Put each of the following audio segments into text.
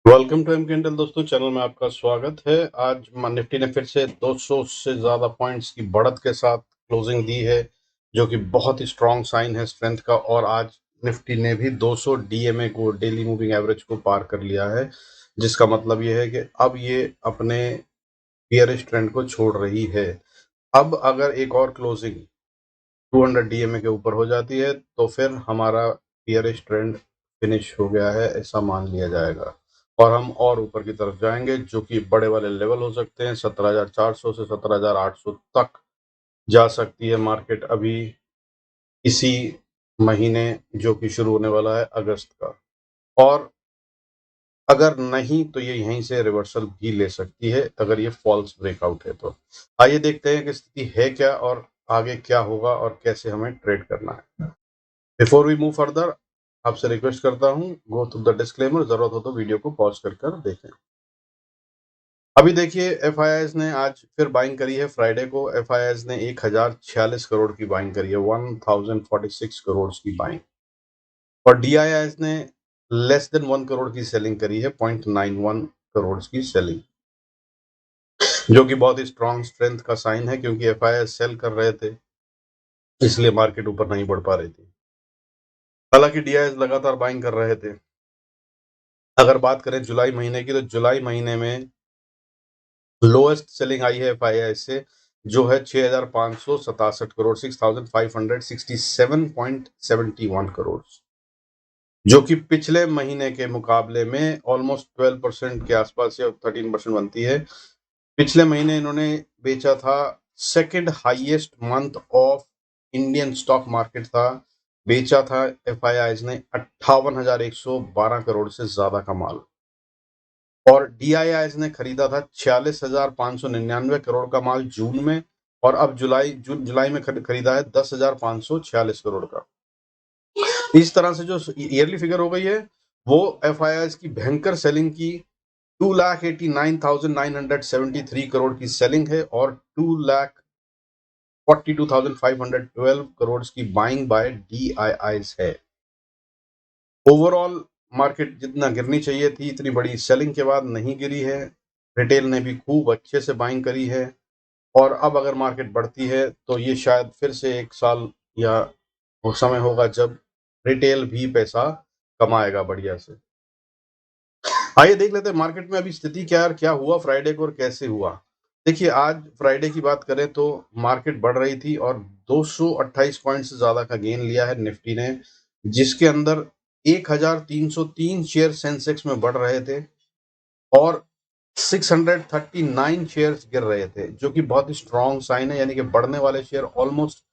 Welcome to M candle दोस्तों, channel में आपका स्वागत है। आज निफ्टी ने फिर से 200 से ज़्यादा पॉइंट्स की बढ़त के साथ क्लोजिंग दी है, जो कि बहुत ही स्ट्रॉन्ग साइन है स्ट्रेंथ का। और आज निफ्टी ने भी 200 डीएमए को, डेली मूविंग एवरेज को पार कर लिया है, जिसका मतलब ये है कि अब ये अपने बियरिश ट्रेंड को छोड़ रही है। अब अगर एक और क्लोजिंग 200 डीएमए के ऊपर हो जाती है तो फिर हमारा बियरिश ट्रेंड फिनिश हो गया है, ऐसा मान लिया जाएगा और हम और ऊपर की तरफ जाएंगे, जो कि बड़े वाले लेवल हो सकते हैं। 17,400 से 17,800 तक जा सकती है मार्केट अभी इसी महीने, जो कि शुरू होने वाला है अगस्त का। और अगर नहीं तो ये यहीं से रिवर्सल भी ले सकती है, अगर ये फॉल्स ब्रेकआउट है तो। आइए देखते हैं कि स्थिति है क्या और आगे क्या होगा और कैसे हमें ट्रेड करना है। बिफोर वी मूव फर्दर, आपसे रिक्वेस्ट करता हूं, गो थ्रू द डिस्क्लेमर। जरूरत हो तो वीडियो को पॉज कर देखें। अभी देखिए, एफआईआईज ने आज फिर बाइंग करी है। फ्राइडे को एफआईआईज ने 1046 करोड़ की बाइंग करी है, 1046 करोड़ की बाइंग। और डीआईआईज ने लेस देन 1 करोड़ की सेलिंग करी है, 0.91 करोड़ की सेलिंग, जो कि बहुत ही स्ट्रॉन्ग स्ट्रेंथ का साइन है, क्योंकि एफआईआई सेल कर रहे थे, इसलिए मार्केट ऊपर नहीं बढ़ पा रही थी। हालांकि डीआईआईज लगातार बाइंग कर रहे थे। अगर बात करें जुलाई महीने की, तो जुलाई महीने में लोएस्ट सेलिंग आई है एफआईआई से, जो है 6,567 करोड़, 6,567.71 करोड़, जो कि पिछले महीने के मुकाबले में ऑलमोस्ट 12% के आसपास या 13% बनती है। पिछले महीने इन्होंने बेचा था, second highest month of Indian stock market था, बेचा था एफआईआई ने 58,112 करोड़ से ज्यादा का माल। और डीआईआईज ने खरीदा था 46,599 करोड़ का माल जून में, और अब जुलाई में खरीदा है 10,546 करोड़ का। इस तरह से जो ईयरली फिगर हो गई है, वो एफआईआईज की भयंकर सेलिंग की 2,89,973 करोड़ की सेलिंग है, और 2,42,512 करोड़ की बाइंग बाय डीआईआईज है। ओवरऑल मार्केट जितना गिरनी चाहिए थी, इतनी बड़ी सेलिंग के बाद नहीं गिरी है। रिटेल ने भी खूब अच्छे से बाइंग करी है, और अब अगर मार्केट बढ़ती है तो ये शायद फिर से एक साल या वो समय होगा जब रिटेल भी पैसा कमाएगा बढ़िया से। आइए देख लेते हैं मार्केट में अभी स्थिति क्या है और क्या हुआ फ्राइडे को और कैसे हुआ। देखिए, आज फ्राइडे की बात करें तो मार्केट बढ़ रही थी और 228 पॉइंट से ज्यादा का गेन लिया है निफ्टी ने, जिसके अंदर 1,303 शेयर सेंसेक्स में बढ़ रहे थे और 639 शेयर्स गिर रहे थे, जो कि बहुत ही स्ट्रॉन्ग साइन है। यानी कि बढ़ने वाले शेयर ऑलमोस्ट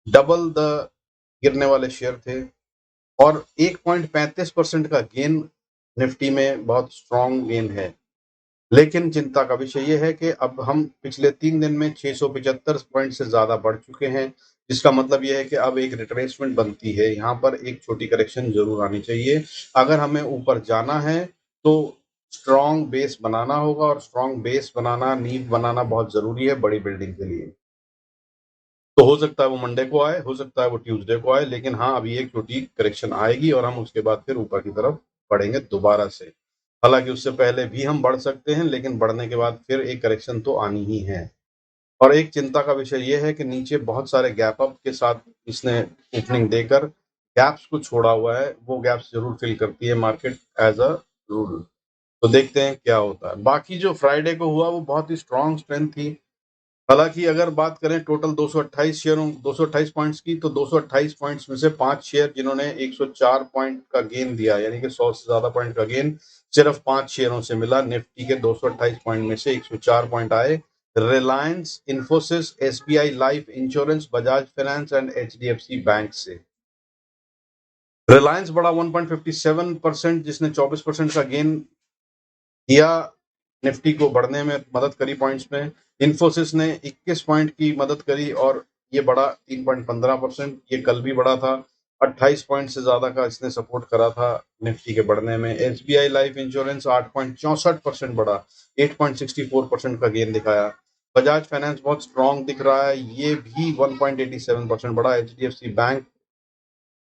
डबल द गिरने वाले शेयर थे, और 1.35% का गेन निफ्टी में बहुत स्ट्रॉन्ग गेन है। लेकिन चिंता का विषय यह है कि अब हम पिछले 3 दिन में 675 पॉइंट से ज्यादा बढ़ चुके हैं, जिसका मतलब यह है कि अब एक रिट्रेसमेंट बनती है। यहाँ पर एक छोटी करेक्शन जरूर आनी चाहिए। अगर हमें ऊपर जाना है तो स्ट्रॉन्ग बेस बनाना होगा, और स्ट्रॉन्ग बेस बनाना, नींव बनाना बहुत जरूरी है बड़ी बिल्डिंग के लिए। तो हो सकता है वो मंडे को आए, हो सकता है वो ट्यूसडे को आए, लेकिन हाँ, अभी एक छोटी करेक्शन आएगी और हम उसके बाद फिर ऊपर की तरफ बढ़ेंगे दोबारा से। हालांकि उससे पहले भी हम बढ़ सकते हैं, लेकिन बढ़ने के बाद फिर एक करेक्शन तो आनी ही है। और एक चिंता का विषय यह है कि नीचे बहुत सारे गैप अप के साथ इसने ओपनिंग देकर गैप्स को छोड़ा हुआ है। वो गैप्स जरूर फिल करती है मार्केट एज अ रूल। तो देखते हैं क्या होता है। बाकी जो फ्राइडे को हुआ वो बहुत ही स्ट्रॉन्ग स्ट्रेंथ थी। हालांकि अगर बात करें टोटल 228 पॉइंट्स की, तो 228 पॉइंट्स में से 5 शेयर जिन्होंने 104 पॉइंट का गेन दिया, यानी कि 100 से ज्यादा पॉइंट का गेन सिर्फ 5 शेयरों से मिला। निफ्टी के 228 पॉइंट में से 104 पॉइंट आए Reliance, Infosys, SBI life insurance, Bajaj finance and HDFC bank से। रिलायंस बढ़ा 1.57%, जिसने 24% का गेन दिया, निफ्टी को बढ़ने में मदद करी पॉइंट्स में। इन्फोसिस ने 21 पॉइंट की मदद करी और ये बढ़ा 3.15%। ये कल भी बढ़ा था, 28 पॉइंट से ज्यादा का इसने सपोर्ट करा था निफ्टी के बढ़ने में। एसबीआई लाइफ इंश्योरेंस 8.64% बढ़ा, 8.64% का गेन दिखाया। बजाज फाइनेंस बहुत स्ट्रॉन्ग दिख रहा है, ये भी 1.87% बढ़ा। एचडीएफसी बैंक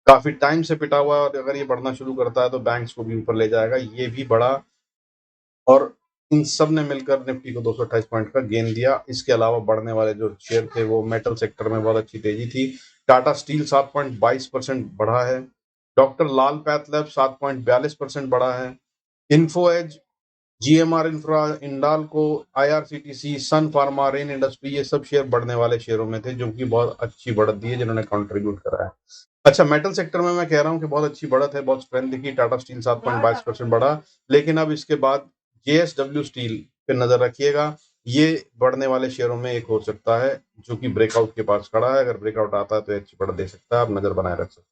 काफी टाइम से पिटा हुआ है, और अगर ये बढ़ना शुरू करता है तो बैंक्स को भी ऊपर ले जाएगा, ये भी बढ़ा और इन सब ने मिलकर निफ्टी को 228 पॉइंट का गेन दिया। इसके अलावा बढ़ने वाले जो शेयर थे वो मेटल सेक्टर में बहुत अच्छी तेजी थी। टाटा स्टील 7.22% बढ़ा है। डॉक्टर लाल पैथलैब 7.42% बढ़ा है। Info edge, GMR infra, Hindalco, IRCTC, sun pharma, rain industry, ये सब शेयर बढ़ने वाले शेयरों में थे जो कि बहुत अच्छी बढ़त दी है, जिन्होंने कंट्रीब्यूट करा है। अच्छा, मेटल सेक्टर में मैं कह रहा हूँ कि बहुत अच्छी बढ़त है, बहुत स्ट्रेंथ दिखी। टाटा स्टील 7.22% बढ़ा, लेकिन अब इसके बाद जेएसडब्ल्यू स्टील पे नजर रखिएगा। ये बढ़ने वाले शेयरों में एक हो सकता है जो कि ब्रेकआउट के पास खड़ा है। अगर ब्रेकआउट आता है तो अच्छी बढ़त दे सकता है, आप नजर बनाए रख सकते हैं।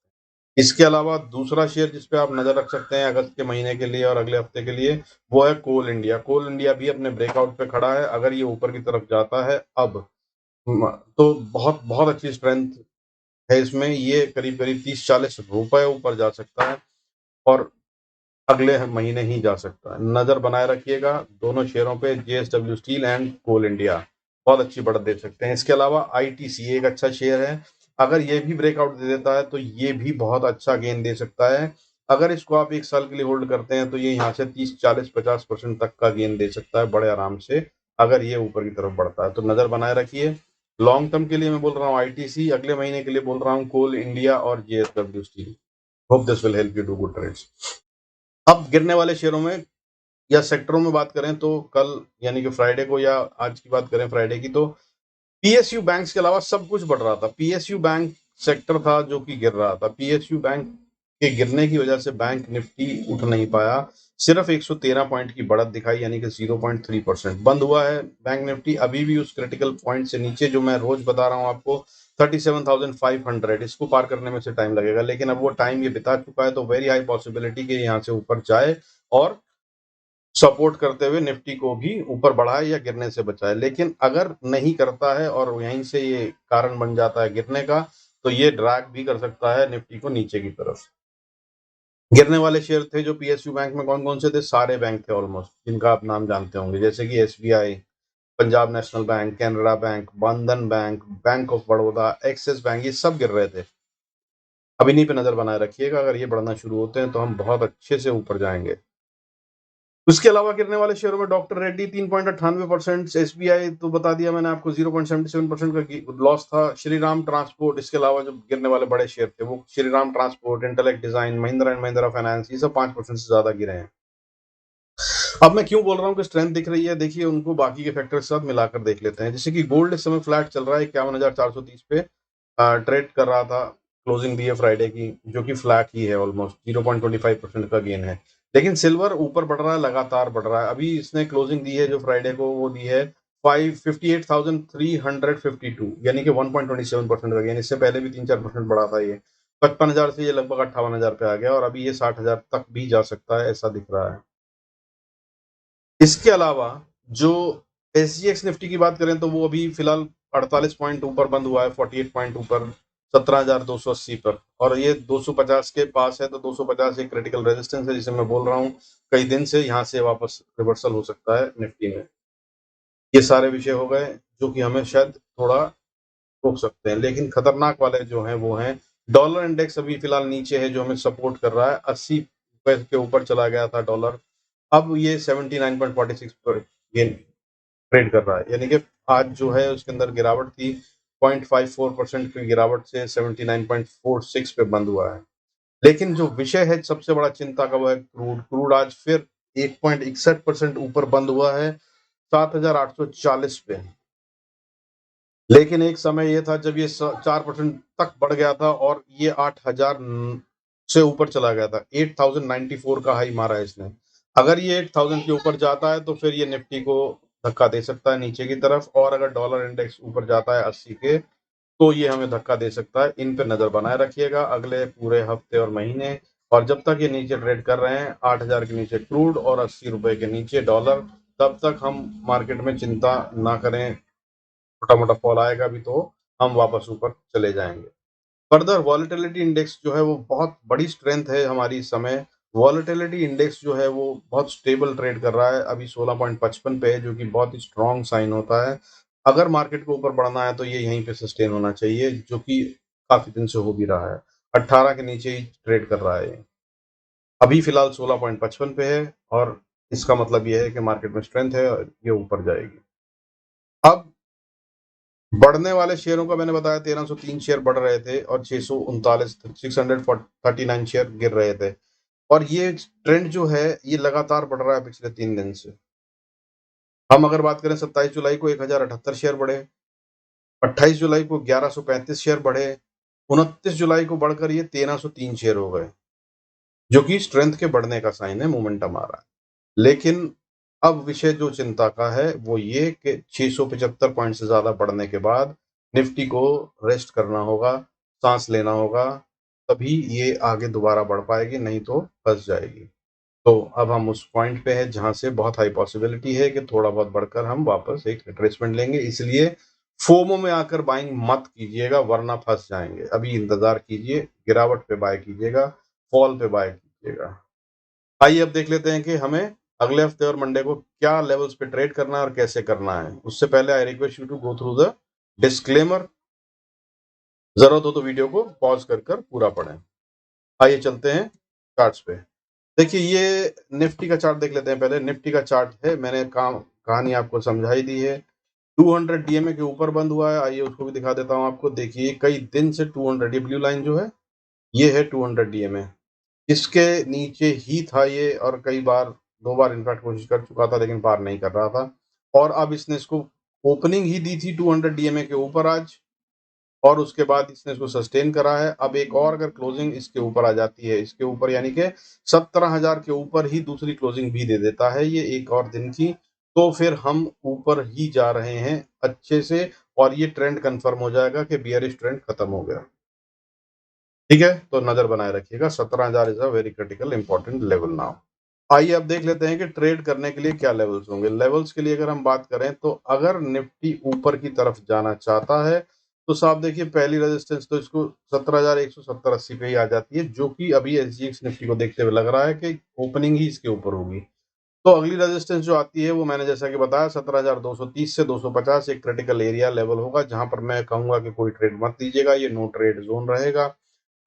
इसके अलावा दूसरा शेयर जिस पे आप नजर रख सकते हैं अगस्त के महीने के लिए और अगले हफ्ते के लिए, वो है कोल इंडिया। कोल इंडिया भी अपने ब्रेकआउट पे खड़ा है। अगर ये ऊपर की तरफ जाता है अब तो बहुत बहुत अच्छी स्ट्रेंथ है इसमें। ये करीब करीब 30-40 रुपए ऊपर जा सकता है और अगले महीने ही जा सकता है। नजर बनाए रखिएगा दोनों शेयरों पे, JSW steel and Coal India, बहुत अच्छी बढ़त दे सकते हैं। इसके अलावा आईटीसी एक अच्छा शेयर है। अगर ये भी ब्रेकआउट दे देता है तो ये भी बहुत अच्छा गेन दे सकता है। अगर इसको आप 1 साल के लिए होल्ड करते हैं तो ये यहाँ से 30, 40, 50% तक का गेन दे सकता है बड़े आराम से, अगर ये ऊपर की तरफ बढ़ता है तो नजर बनाए रखिए। लॉन्ग टर्म के लिए मैं बोल रहा हूँ आईटीसी, अगले महीने के लिए बोल रहा हूँ कोल इंडिया और JSW steel. Hope this will help you do good trades. अब गिरने वाले शेयरों में या सेक्टरों में बात करें तो कल यानी कि फ्राइडे को, या आज की बात करें फ्राइडे की, तो पीएसयू बैंक्स के अलावा सब कुछ बढ़ रहा था। पीएसयू बैंक सेक्टर था जो कि गिर रहा था। पीएसयू बैंक के गिरने की वजह से बैंक निफ्टी उठ नहीं पाया। सिर्फ 113 पॉइंट की बढ़त दिखाई, यानी कि 0.3% बंद हुआ है बैंक निफ्टी। अभी भी उस क्रिटिकल पॉइंट से नीचे, जो मैं रोज बता रहा हूँ आपको, 37,500, इसको पार करने में से टाइम लगेगा, लेकिन अब वो टाइम ये बिता चुका है। तो वेरी हाई पॉसिबिलिटी कि यहाँ से ऊपर जाए और सपोर्ट करते हुए निफ्टी को भी ऊपर बढ़ाए या गिरने से बचाए। लेकिन अगर नहीं करता है और यहीं से ये कारण बन जाता है गिरने का, तो ये ड्रैग भी कर सकता है निफ्टी को नीचे की तरफ। गिरने वाले शेयर थे जो पीएसयू बैंक में, कौन कौन से थे? सारे बैंक थे ऑलमोस्ट, जिनका आप नाम जानते होंगे, जैसे कि SBI, Punjab national bank, Canara bank, Bandhan bank, bank of Baroda, Axis bank, ये सब गिर रहे थे। अब इन्हीं पे नजर बनाए रखिएगा। अगर ये बढ़ना शुरू होते हैं तो हम बहुत अच्छे से ऊपर जाएंगे। उसके अलावा गिरने वाले शेयरों में डॉक्टर रेड्डी 3.98%, एसबीआई तो बता दिया मैंने आपको 0.77% का लॉस था। श्रीराम ट्रांसपोर्ट, इसके अलावा जो गिरने वाले बड़े शेयर थे वो Shriram transport, intellect design, Mahindra and Mahindra finance, ये सब 5% से ज्यादा गिरे हैं। अब मैं क्यों बोल रहा हूँ कि स्ट्रेंथ दिख रही है, देखिए उनको बाकी के फैक्टर के साथ मिलाकर देख लेते हैं। जैसे कि गोल्ड इस समय फ्लैट चल रहा है 51,430 पे ट्रेड कर रहा था। क्लोजिंग दी है फ्राइडे की, जो कि फ्लैट ही है, ऑलमोस्ट 0.25% का गेन है। लेकिन सिल्वर ऊपर बढ़ रहा है, लगातार बढ़ रहा है। अभी इसने क्लोजिंग दी है जो फ्राइडे को, वो दी है 58,352, यानी कि 1.27% का गेन। इससे पहले भी 3-4% बढ़ा था ये। 55,000 से ये लगभग 58,000 पे आ गया और अभी ये 60,000 तक भी जा सकता है, ऐसा दिख रहा है। इसके अलावा जो एसजीएक्स निफ्टी की बात करें तो वो अभी फिलहाल 48 पॉइंट ऊपर बंद हुआ है, 48 पॉइंट ऊपर, 17,280 पर, और ये 250 के पास है। तो 250 एक क्रिटिकल रेजिस्टेंस है, जिसे मैं बोल रहा हूँ कई दिन से, यहाँ से वापस रिवर्सल हो सकता है निफ्टी में। ये सारे विषय हो गए जो कि हमें शायद थोड़ा रोक सकते हैं, लेकिन खतरनाक वाले जो हैं वो हैं डॉलर इंडेक्स। अभी फिलहाल नीचे है, जो हमें सपोर्ट कर रहा है। 80 के ऊपर चला गया था डॉलर, अब ये 79.46 पर गेन ट्रेड कर रहा है, यानी कि आज जो है उसके अंदर गिरावट थी। 0.54% की गिरावट से 79.46 पे बंद हुआ है। लेकिन जो विषय है सबसे बड़ा चिंता का, वो है क्रूड। क्रूड आज फिर 1.61% ऊपर बंद हुआ है, 7,840 पे। लेकिन एक समय ये था जब ये 4% तक बढ़ गया था और ये 8,000 से ऊपर चला गया था। 8,094 का हाई मारा है इसने। अगर ये 8,000 के ऊपर जाता है तो फिर ये निफ्टी को धक्का दे सकता है नीचे की तरफ, और अगर डॉलर इंडेक्स ऊपर जाता है 80 के, तो ये हमें धक्का दे सकता है। इन पे नजर बनाए रखिएगा अगले पूरे हफ्ते और महीने। और जब तक ये नीचे ट्रेड कर रहे हैं 8,000 के नीचे क्रूड और 80 रुपए के नीचे डॉलर, तब तक हम मार्केट में चिंता ना करें। छोटा मोटा फॉल आएगा भी तो हम वापस ऊपर चले जाएंगे। फर्दर वॉलेटिलिटी इंडेक्स जो है वो बहुत बड़ी स्ट्रेंथ है हमारी इस समय। वॉलेटिलिटी इंडेक्स जो है वो बहुत स्टेबल ट्रेड कर रहा है, अभी 16.55 पे है, जो कि बहुत ही स्ट्रॉन्ग साइन होता है। अगर मार्केट को ऊपर बढ़ना है तो ये यहीं पे सस्टेन होना चाहिए, जो कि काफी दिन से हो भी रहा है। 18 के नीचे ही ट्रेड कर रहा है ये। अभी फिलहाल 16.55 पे है और इसका मतलब ये है कि मार्केट में स्ट्रेंथ है और ये ऊपर जाएगी। अब बढ़ने वाले शेयरों का मैंने बताया 1303 शेयर बढ़ रहे थे और 639 639 शेयर गिर रहे थे, और ये ट्रेंड जो है ये लगातार बढ़ रहा है पिछले 3 दिन से। हम अगर बात करें 27 जुलाई को 1078 शेयर बढ़े, 28 जुलाई को 1135 शेयर बढ़े, 29 जुलाई को बढ़कर ये 1303 शेयर हो गए, जो कि स्ट्रेंथ के बढ़ने का साइन है, मोमेंटम आ रहा है। लेकिन अब विषय जो चिंता का है वो ये कि 675 पॉइंट से ज़्यादा बढ़ने के बाद निफ्टी को रेस्ट करना होगा, सांस लेना होगा, तभी ये आगे दोबारा बढ़ पाएगी, नहीं तो फंस जाएगी। तो अब हम उस पॉइंट पे हैं जहां से बहुत हाई पॉसिबिलिटी है कि थोड़ा बहुत बढ़कर हम वापस एक रिट्रेसमेंट लेंगे, इसलिए फोमो में आकर बाइंग मत कीजिएगा वरना फंस जाएंगे। अभी इंतजार कीजिए, गिरावट पे बाय कीजिएगा, फॉल पे बाय कीजिएगा। आइए अब देख लेते हैं कि हमें अगले हफ्ते और मंडे को क्या लेवल्स पे ट्रेड करना है और कैसे करना है। उससे पहले I request you to go through the disclaimer. जरूरत हो तो वीडियो को पॉज कर पूरा पढ़ें। आइए चलते हैं चार्ट्स पे। देखिए ये निफ्टी का चार्ट देख लेते हैं पहले। निफ्टी का चार्ट है, मैंने कहानी आपको समझाई दी है। 200 डीएमए के ऊपर बंद हुआ है, आइए उसको भी दिखा देता हूं आपको। देखिए कई दिन से 200, ये ब्लू लाइन जो है ये है 200 डीएमए। इसके नीचे ही था ये, और कई बार 2 बार इनफैक्ट कोशिश कर चुका था लेकिन पार नहीं कर रहा था। और अब इसने इसको ओपनिंग ही दी थी 200 डीएमए के ऊपर आज, और उसके बाद इसने इसको सस्टेन करा है। अब एक और अगर क्लोजिंग इसके ऊपर आ जाती है, इसके ऊपर यानी कि 17,000 के ऊपर ही दूसरी क्लोजिंग भी दे देता है ये एक और दिन की, तो फिर हम ऊपर ही जा रहे हैं अच्छे से, और ये ट्रेंड कंफर्म हो जाएगा कि बियरिश ट्रेंड खत्म हो गया। ठीक है, तो नजर बनाए रखिएगा। 17,000 is a very critical important level now. आइए अब देख लेते हैं कि ट्रेड करने के लिए क्या लेवल्स होंगे। लेवल्स के लिए अगर हम बात करें तो अगर निफ्टी ऊपर की तरफ जाना चाहता है तो साहब देखिए पहली रेजिस्टेंस तो इसको 17,170-80 पे ही आ जाती है, जो कि अभी एसजीएक्स निफ्टी को देखते हुए लग रहा है कि ओपनिंग ही इसके ऊपर होगी। तो अगली रेजिस्टेंस जो आती है वो मैंने जैसा कि बताया 17,230 से 250 एक क्रिटिकल एरिया लेवल होगा, जहां पर मैं कहूंगा कि कोई ट्रेड मत लीजिएगा, ये नो ट्रेड जोन रहेगा।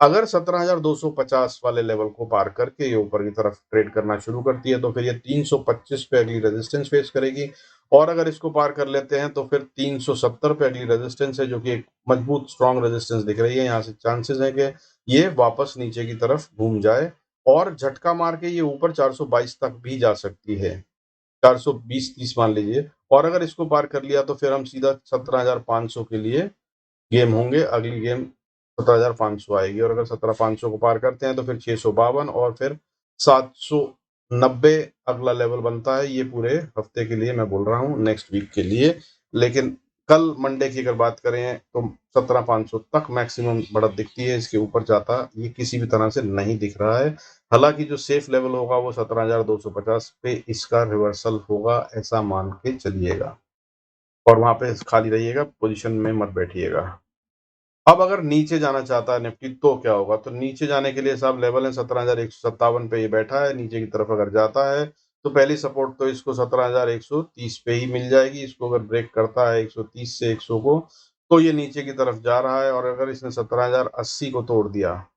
अगर 17,250 वाले लेवल को पार करके ये ऊपर की तरफ ट्रेड करना शुरू करती है तो फिर ये 325 पे अगली रेजिस्टेंस फेस करेगी, और अगर इसको पार कर लेते हैं तो फिर 370 पे अगली रेजिस्टेंस है, जो कि एक मजबूत स्ट्रॉन्ग रेजिस्टेंस दिख रही है। यहाँ से चांसेस है कि ये वापस नीचे की तरफ घूम जाए और झटका मार के ये ऊपर 422 तक भी जा सकती है, 420-30 मान लीजिए। और अगर इसको पार कर लिया तो फिर हम सीधा 17,500 के लिए गेम होंगे। अगली गेम 17,500 आएगी, और अगर 17,500 को पार करते हैं तो फिर 652 और फिर 790 अगला लेवल बनता है। ये पूरे हफ्ते के लिए मैं बोल रहा हूँ, नेक्स्ट वीक के लिए। लेकिन कल मंडे की अगर बात करें तो 17,500 तक मैक्सिमम बढ़त दिखती है, इसके ऊपर जाता ये किसी भी तरह से नहीं दिख रहा है। हालांकि जो सेफ लेवल होगा वो 17,250 पे इसका रिवर्सल होगा, ऐसा मान के चलिएगा, और वहां पे खाली रहिएगा, पोजीशन में मत बैठिएगा। अब अगर नीचे जाना चाहता है निफ्टी तो क्या होगा, तो नीचे जाने के लिए साहब लेवल है 17,157 पे ये बैठा है। नीचे की तरफ अगर जाता है तो पहली सपोर्ट तो इसको 17,130 पे ही मिल जाएगी। इसको अगर ब्रेक करता है 130 से 100 को तो ये नीचे की तरफ जा रहा है, और अगर इसने 17,080 को तोड़ दिया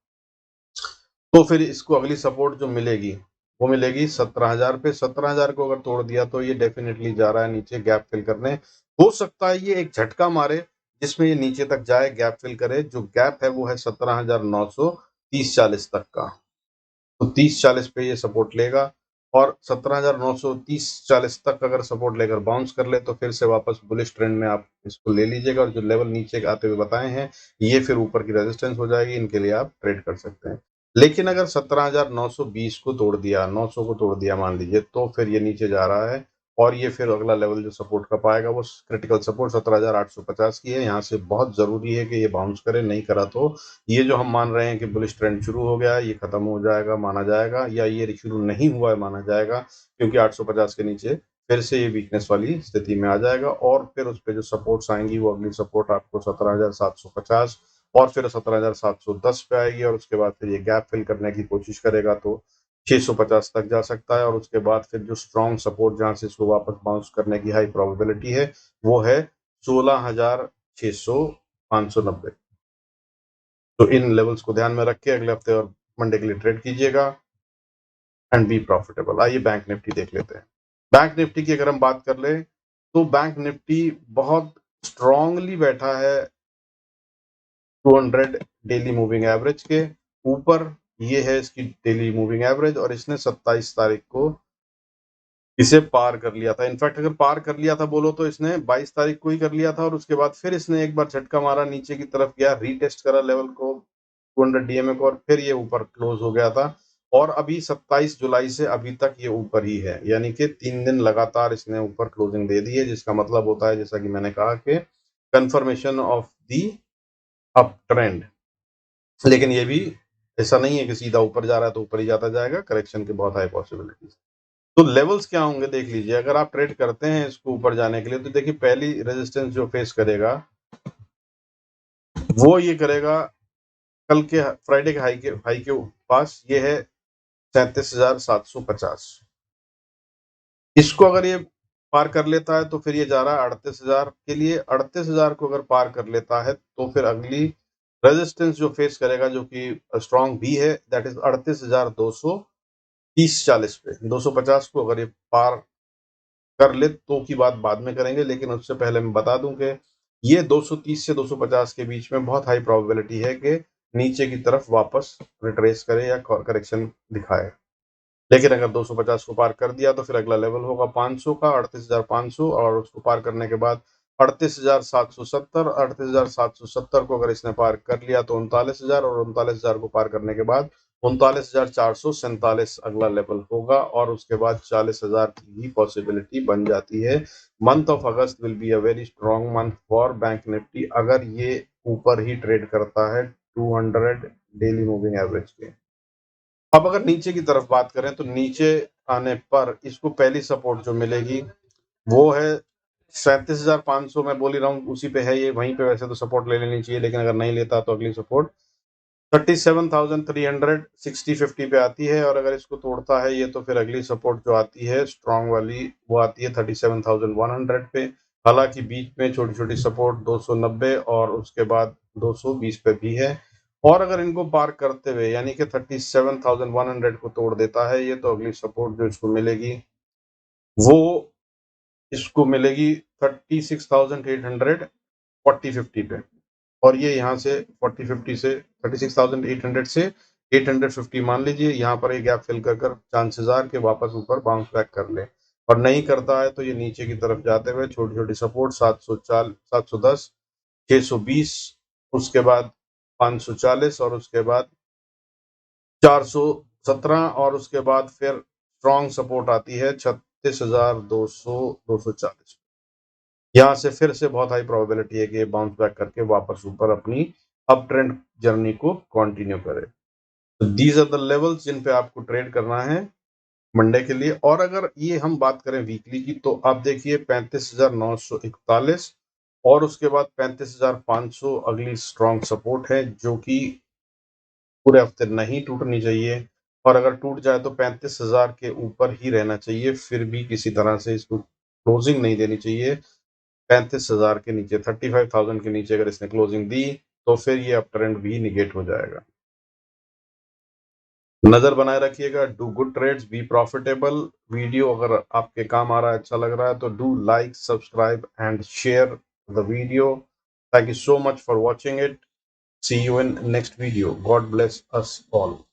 तो फिर इसको अगली सपोर्ट जो मिलेगी वो मिलेगी 17,000 पे। 17,000 को अगर तोड़ दिया तो ये डेफिनेटली जा रहा है नीचे गैप फिल करने। हो सकता है ये एक झटका मारे जिसमें ये नीचे तक जाए, गैप फिल करे। जो गैप है वो है 17,930-40 तक का, तो 30-40 पे ये सपोर्ट लेगा, और 17,930-40 तक अगर सपोर्ट लेकर बाउंस कर ले तो फिर से वापस बुलिश ट्रेंड में आप इसको ले लीजिएगा, और जो लेवल नीचे आते हुए बताए हैं ये फिर ऊपर की रेजिस्टेंस हो जाएगी, इनके लिए आप ट्रेड कर सकते हैं। लेकिन अगर 17,920 को तोड़ दिया, 900 को तोड़ दिया मान लीजिए, तो फिर ये नीचे जा रहा है, और ये फिर अगला लेवल जो सपोर्ट का पाएगा वो क्रिटिकल सपोर्ट 17,850 की है। यहाँ से बहुत जरूरी है कि ये बाउंस करे, नहीं करा तो ये जो हम मान रहे हैं कि बुलिश ट्रेंड शुरू हो गया है ये खत्म हो जाएगा माना जाएगा, या ये शुरू नहीं हुआ है माना जाएगा, क्योंकि 850 के नीचे फिर से ये वीकनेस वाली स्थिति में आ जाएगा, और फिर उस पर जो सपोर्ट्स आएंगी वो अगली सपोर्ट आपको 17,750 और फिर 17,710 पे आएगी, और उसके बाद फिर ये गैप फिल करने की कोशिश करेगा तो 650 तक जा सकता है, और उसके बाद फिर जो स्ट्रॉन्ग सपोर्ट जहां से इसको वापस बाउंस करने की हाई प्रोबेबिलिटी है वो है 16,600 590। तो इन लेवल्स को ध्यान में रख के अगले हफ्ते और मंडे के लिए ट्रेड कीजिएगा। And be profitable. आइए बैंक निफ्टी देख लेते हैं। बैंक निफ्टी की अगर हम बात कर ले तो बैंक निफ्टी बहुत स्ट्रांगली बैठा है 200 डेली मूविंग एवरेज के ऊपर। ये है इसकी डेली मूविंग एवरेज और इसने 27 तारीख को इसे पार कर लिया था। इनफैक्ट अगर पार कर लिया था बोलो तो इसने 22 तारीख को ही कर लिया था और उसके बाद फिर इसने एक बार झटका मारा, नीचे की तरफ गया, रीटेस्ट करा लेवल को 200 डीएमए को और फिर ये ऊपर क्लोज हो गया था। और अभी 27 जुलाई से अभी तक ये ऊपर ही है, यानी कि 3 दिन लगातार इसने ऊपर क्लोजिंग दे दी है, जिसका मतलब होता है जैसा कि मैंने कहा कि confirmation of the up trend. लेकिन ये भी ऐसा नहीं है कि सीधा ऊपर जा रहा है तो ऊपर ही जाता जाएगा, करेक्शन की बहुत हाई पॉसिबिलिटीज। तो लेवल्स क्या होंगे देख लीजिए। अगर आप ट्रेड करते हैं इसको ऊपर जाने के लिए तो देखिए पहली रेजिस्टेंस जो फेस करेगा वो ये करेगा कल के फ्राइडे के हाई के पास, ये है 37,750। इसको अगर ये पार कर लेता है तो फिर ये जा रहा है 38,000 के लिए। 38,000 को अगर पार कर लेता है तो फिर अगली रेजिस्टेंस जो फेस करेगा जो कि स्ट्रॉन्ग भी है, दैट इज 38,230-40 पे। 250 को अगर ये पार कर ले तो की बात बाद में करेंगे, लेकिन उससे पहले मैं बता दूं कि ये 230 से 250 के बीच में बहुत हाई प्रोबेबिलिटी है कि नीचे की तरफ वापस रिट्रेस करे या करेक्शन दिखाए। लेकिन अगर 250 को पार कर दिया तो फिर अगला लेवल होगा 500 का, 38,500, और उसको पार करने के बाद 38,770। 38,770 को अगर इसने पार कर लिया तो 39,000, और 39,000 को पार करने के बाद 39,447 अगला लेवल होगा, और उसके बाद 40,000 की भी पॉसिबिलिटी बन जाती है। Month of August will be a very strong month for bank Nifty अगर ये ऊपर ही ट्रेड करता है 200 डेली मूविंग एवरेज के। अब अगर नीचे की तरफ बात करें तो नीचे आने पर इसको पहली सपोर्ट जो मिलेगी वो है 37,500। मैं बोल ही रहा हूँ उसी पे है ये, वहीं पे वैसे तो सपोर्ट ले लेनी चाहिए, लेकिन अगर नहीं लेता तो अगली सपोर्ट 37,300 60-50 पे आती है। और अगर इसको तोड़ता है ये तो फिर अगली सपोर्ट जो आती है स्ट्रॉन्ग वाली वो आती है 37,100 पे। हालांकि बीच में छोटी छोटी सपोर्ट 290 और उसके बाद 220 पे भी है। और अगर इनको पार करते हुए यानी कि 37,100 को तोड़ देता है ये तो अगली सपोर्ट जो इसको मिलेगी वो इसको मिलेगी 36,800 40-50 पे। और ये यहाँ से 40-50 से 36,800 से 850 मान लीजिए, यहाँ पर एक गैप फिल कर चांसेस आर के वापस ऊपर बाउंस बैक कर ले। और नहीं करता है तो ये नीचे की तरफ जाते हुए छोटी छोटी सपोर्ट 740 710 620, उसके बाद 540 और उसके बाद 417, और उसके बाद फिर स्ट्रॉन्ग सपोर्ट आती है 36,200 240। यहाँ से फिर से बहुत हाई प्रोबेबिलिटी है कि ये बाउंस बैक करके वापस ऊपर अपनी अप ट्रेंड जर्नी को कंटिन्यू करे। तो दीज आर द लेवल्स जिन पे आपको ट्रेड करना है मंडे के लिए। और अगर ये हम बात करें वीकली की तो आप देखिए 35,941 और उसके बाद 35,500 अगली स्ट्रॉन्ग सपोर्ट है जो कि पूरे हफ्ते नहीं टूटनी चाहिए। और अगर टूट जाए तो 35,000 के ऊपर ही रहना चाहिए, फिर भी किसी तरह से इसको क्लोजिंग नहीं देनी चाहिए। 35,000 के नीचे 35,000 के नीचे अगर इसने क्लोजिंग दी तो फिर ये अप ट्रेंड भी निगेट हो जाएगा। नजर बनाए रखिएगा, do good trades, be profitable. Video अगर आपके काम आ रहा है, अच्छा लग रहा है तो do like, subscribe and share the video. Thank you so much for watching it. See you in next video. God bless us all.